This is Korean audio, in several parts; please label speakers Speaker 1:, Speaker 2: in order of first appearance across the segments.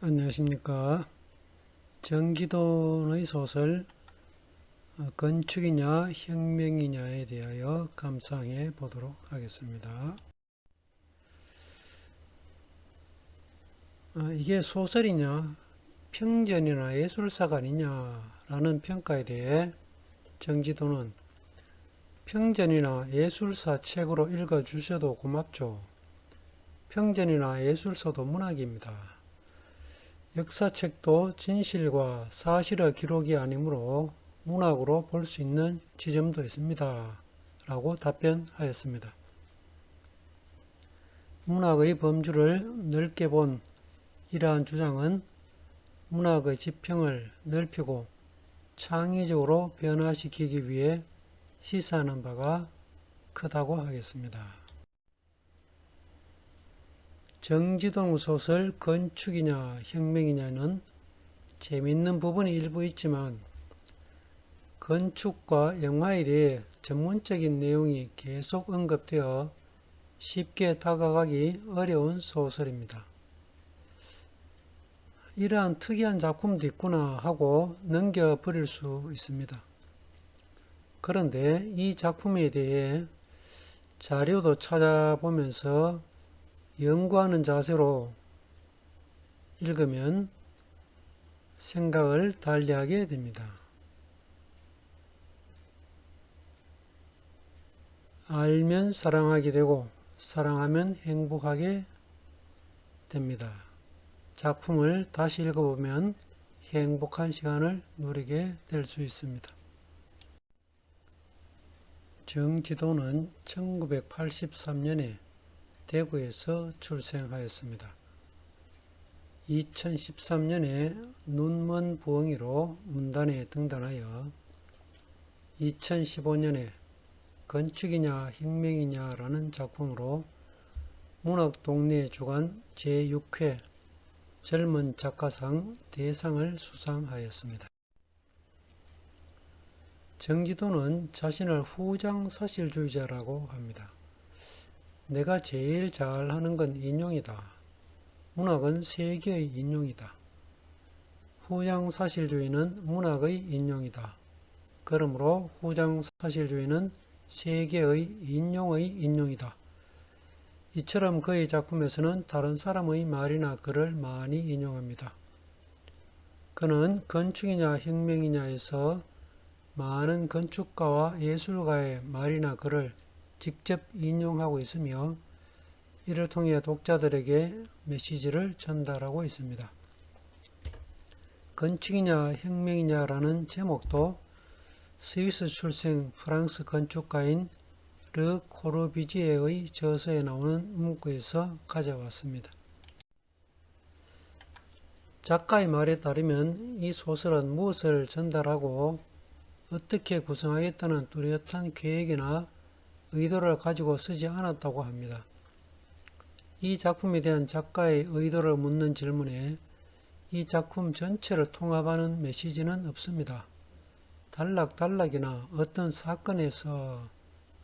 Speaker 1: 안녕하십니까. 정기돈의 소설 건축이냐 혁명이냐에 대하여 감상해 보도록 하겠습니다. 이게 소설이냐 평전이나 예술사가 아니냐라는 평가에 대해 정기돈은 평전이나 예술사 책으로 읽어주셔도 고맙죠. 평전이나 예술사도 문학입니다. 역사책도 진실과 사실의 기록이 아니므로 문학으로 볼 수 있는 지점도 있습니다. 라고 답변하였습니다. 문학의 범주를 넓게 본 이러한 주장은 문학의 지평을 넓히고 창의적으로 변화시키기 위해 시사하는 바가 크다고 하겠습니다. 정지동 소설 건축이냐 혁명이냐는 재미있는 부분이 일부 있지만 건축과 영화에 대해 전문적인 내용이 계속 언급되어 쉽게 다가가기 어려운 소설입니다. 이러한 특이한 작품도 있구나 하고 넘겨버릴 수 있습니다. 그런데 이 작품에 대해 자료도 찾아보면서 연구하는 자세로 읽으면 생각을 달리하게 됩니다. 알면 사랑하게 되고 사랑하면 행복하게 됩니다. 작품을 다시 읽어보면 행복한 시간을 누리게 될 수 있습니다. 정지도는 1983년에 대구에서 출생하였습니다. 2013년에 눈먼 부엉이로 문단에 등단하여 2015년에 건축이냐 혁명이냐라는 작품으로 문학동네 주간 제6회 젊은 작가상 대상을 수상하였습니다. 정지도는 자신을 후장사실주의자라고 합니다. 내가 제일 잘하는 건 인용이다. 문학은 세계의 인용이다. 후장사실주의는 문학의 인용이다. 그러므로 후장사실주의는 세계의 인용의 인용이다. 이처럼 그의 작품에서는 다른 사람의 말이나 글을 많이 인용합니다. 그는 건축이냐 혁명이냐에서 많은 건축가와 예술가의 말이나 글을 직접 인용하고 있으며 이를 통해 독자들에게 메시지를 전달하고 있습니다. 건축이냐 혁명이냐라는 제목도 스위스 출생 프랑스 건축가인 르 코르비지에의 저서에 나오는 문구에서 가져왔습니다. 작가의 말에 따르면 이 소설은 무엇을 전달하고 어떻게 구성하겠다는 뚜렷한 계획이나 의도를 가지고 쓰지 않았다고 합니다. 이 작품에 대한 작가의 의도를 묻는 질문에 이 작품 전체를 통합하는 메시지는 없습니다. 단락단락이나 어떤 사건에서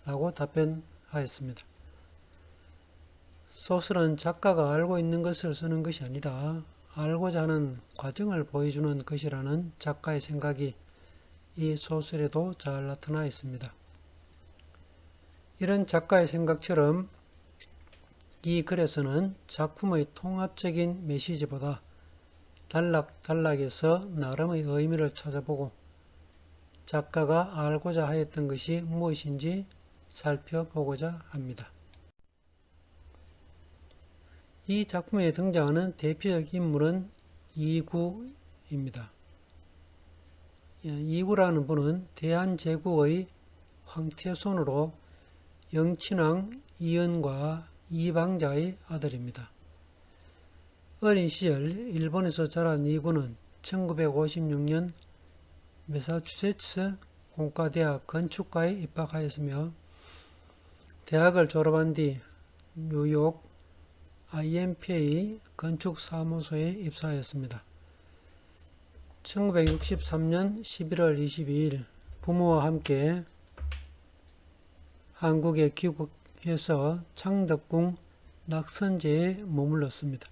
Speaker 1: 라고 답변하였습니다. 소설은 작가가 알고 있는 것을 쓰는 것이 아니라 알고자 하는 과정을 보여주는 것이라는 작가의 생각이 이 소설에도 잘 나타나 있습니다. 이런 작가의 생각처럼 이 글에서는 작품의 통합적인 메시지보다 단락단락에서 나름의 의미를 찾아보고 작가가 알고자 하였던 것이 무엇인지 살펴보고자 합니다. 이 작품에 등장하는 대표적 인물은 이구입니다. 이구라는 분은 대한제국의 황태손으로 영친왕 이은과 이방자의 아들입니다. 어린 시절 일본에서 자란 이구는 1956년 매사추세츠 공과대학 건축과에 입학하였으며 대학을 졸업한 뒤 뉴욕 IMPA 건축사무소에 입사하였습니다. 1963년 11월 22일 부모와 함께 한국에 귀국해서 창덕궁 낙선제에 머물렀습니다.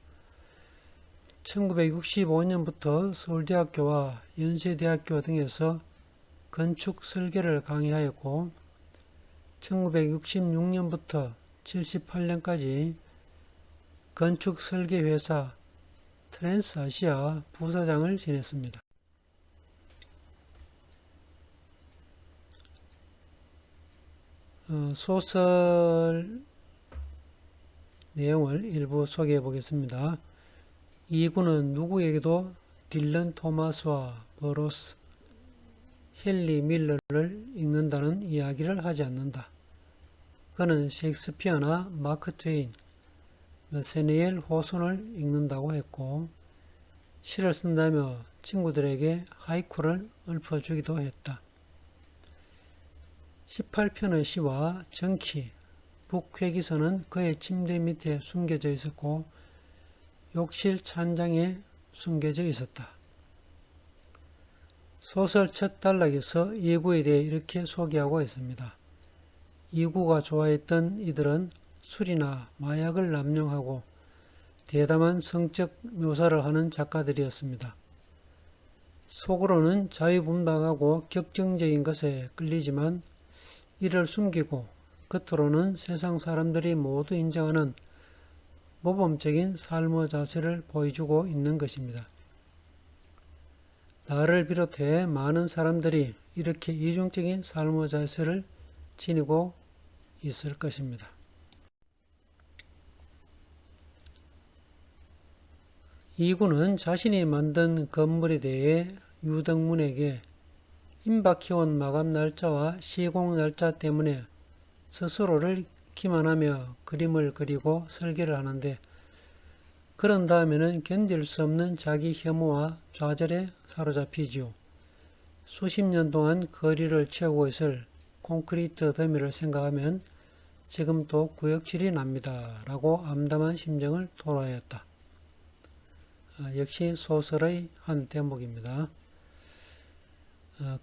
Speaker 1: 1965년부터 서울대학교와 연세대학교 등에서 건축 설계를 강의하였고 1966년부터 78년까지 건축 설계 회사 트랜스아시아 부사장을 지냈습니다. 소설 내용을 일부 소개해 보겠습니다. 이구는 누구에게도 딜런 토마스와 버로스, 헨리 밀러를 읽는다는 이야기를 하지 않는다. 그는 셰익스피어나 마크 트웨인, 너세니엘 호손을 읽는다고 했고 시를 쓴다며 친구들에게 하이쿠를 읊어주기도 했다. 18편의 시와 정키, 북회기서는 그의 침대 밑에 숨겨져 있었고 욕실 찬장에 숨겨져 있었다. 소설 첫 단락에서 이구에 대해 이렇게 소개하고 있습니다. 이구가 좋아했던 이들은 술이나 마약을 남용하고 대담한 성적 묘사를 하는 작가들이었습니다. 속으로는 자유분방하고 격정적인 것에 끌리지만 이를 숨기고 겉으로는 세상 사람들이 모두 인정하는 모범적인 삶의 자세를 보여주고 있는 것입니다. 나를 비롯해 많은 사람들이 이렇게 이중적인 삶의 자세를 지니고 있을 것입니다. 이구는 자신이 만든 건물에 대해 유덕문에게 임박해온 마감 날짜와 시공 날짜 때문에 스스로를 기만하며 그림을 그리고 설계를 하는데 그런 다음에는 견딜 수 없는 자기 혐오와 좌절에 사로잡히지요. 수십 년 동안 거리를 채우고 있을 콘크리트 더미를 생각하면 지금도 구역질이 납니다. 라고 암담한 심정을 토로하였다. 역시 소설의 한 대목입니다.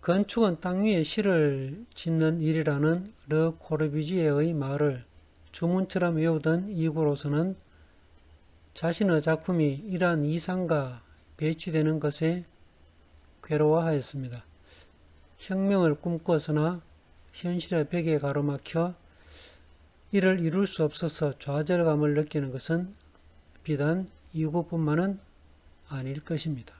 Speaker 1: 건축은 땅 위에 실을 짓는 일이라는 르 코르비지에의 말을 주문처럼 외우던 이구로서는 자신의 작품이 이러한 이상과 배치되는 것에 괴로워하였습니다. 혁명을 꿈꾸었으나 현실의 벽에 가로막혀 이를 이룰 수 없어서 좌절감을 느끼는 것은 비단 이구뿐만은 아닐 것입니다.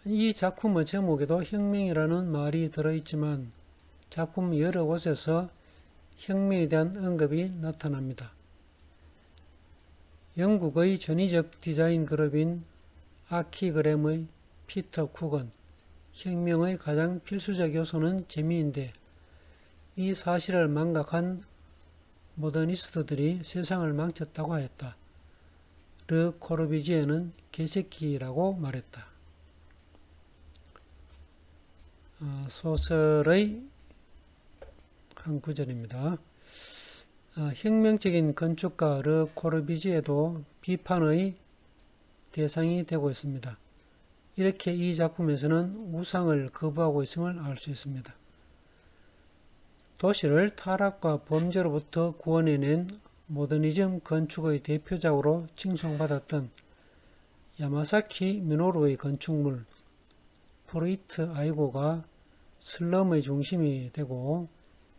Speaker 1: 이 작품의 제목에도 혁명이라는 말이 들어있지만 작품 여러 곳에서 혁명에 대한 언급이 나타납니다. 영국의 전위적 디자인 그룹인 아키그램의 피터 쿡은 혁명의 가장 필수적 요소는 재미인데 이 사실을 망각한 모더니스트들이 세상을 망쳤다고 하였다. 르 코르비지에는 개새끼라고 말했다. 소설의 한 구절입니다. 혁명적인 건축가 르 코르비지에도 비판의 대상이 되고 있습니다. 이렇게 이 작품에서는 우상을 거부하고 있음을 알 수 있습니다. 도시를 타락과 범죄로부터 구원해낸 모더니즘 건축의 대표작으로 칭송받았던 야마사키 미노루의 건축물 프로이트 아이고가 슬럼의 중심이 되고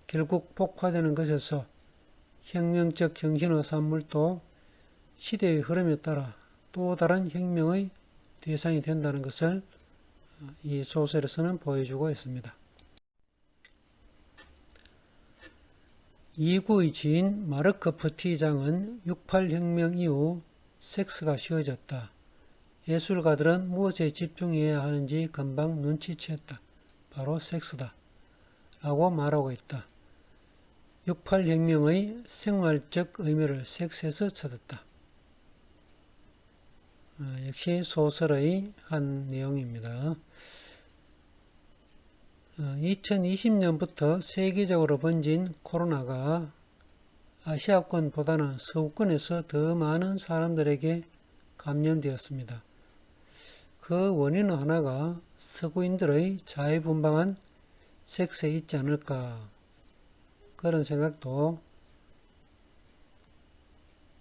Speaker 1: 결국 폭파되는 것에서 혁명적 정신의 산물도 시대의 흐름에 따라 또 다른 혁명의 대상이 된다는 것을 이 소설에서는 보여주고 있습니다. 이구의 지인 마르크 프티장은 68혁명 이후 섹스가 쉬워졌다. 예술가들은 무엇에 집중해야 하는지 금방 눈치챘다. 바로 섹스다. 라고 말하고 있다. 68혁명의 생활적 의미를 섹스에서 찾았다. 역시 소설의 한 내용입니다. 2020년부터 세계적으로 번진 코로나가 아시아권보다는 서구권에서 더 많은 사람들에게 감염되었습니다. 그 원인은 하나가 서구인들의 자유분방한 섹스에 있지 않을까 그런 생각도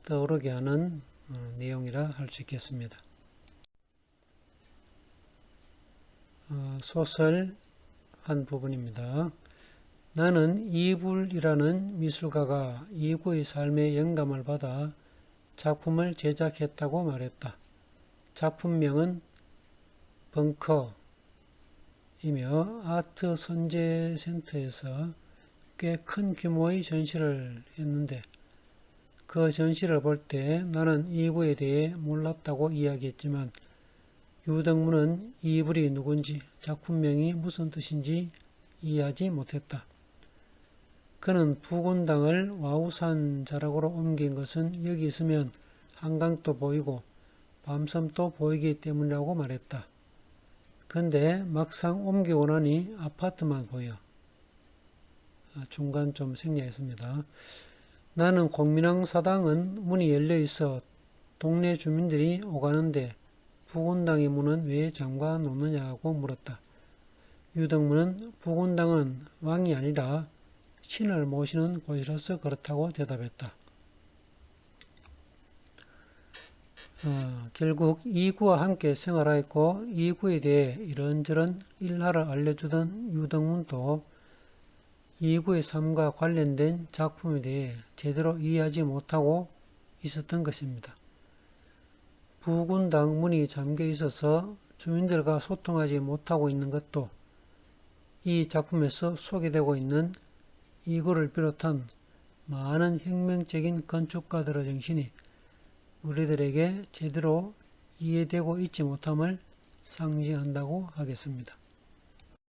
Speaker 1: 떠오르게 하는 내용이라 할 수 있겠습니다. 소설 한 부분입니다. 나는 이불이라는 미술가가 이구의 삶에 영감을 받아 작품을 제작했다고 말했다. 작품명은 벙커이며 아트 선제센터에서 꽤 큰 규모의 전시를 했는데 그 전시를 볼 때 나는 이구에 대해 몰랐다고 이야기했지만 유덕문은 이불이 누군지 작품명이 무슨 뜻인지 이해하지 못했다. 그는 부군당을 와우산 자락으로 옮긴 것은 여기 있으면 한강도 보이고 밤섬도 보이기 때문이라고 말했다. 근데 막상 옮기고 나니 아파트만 보여. 중간 좀 생략했습니다. 나는 공민항 사당은 문이 열려 있어 동네 주민들이 오가는데 부군당의 문은 왜 잠가 놓느냐고 물었다. 유덕문은 부군당은 왕이 아니라 신을 모시는 곳이라서 그렇다고 대답했다. 결국 이구와 함께 생활하였고 이구에 대해 이런저런 일화를 알려주던 유덕문도 이구의 삶과 관련된 작품에 대해 제대로 이해하지 못하고 있었던 것입니다. 부군당 문이 잠겨 있어서 주민들과 소통하지 못하고 있는 것도 이 작품에서 소개되고 있는 이구를 비롯한 많은 혁명적인 건축가들의 정신이 우리들에게 제대로 이해되고 있지 못함을 상징한다고 하겠습니다.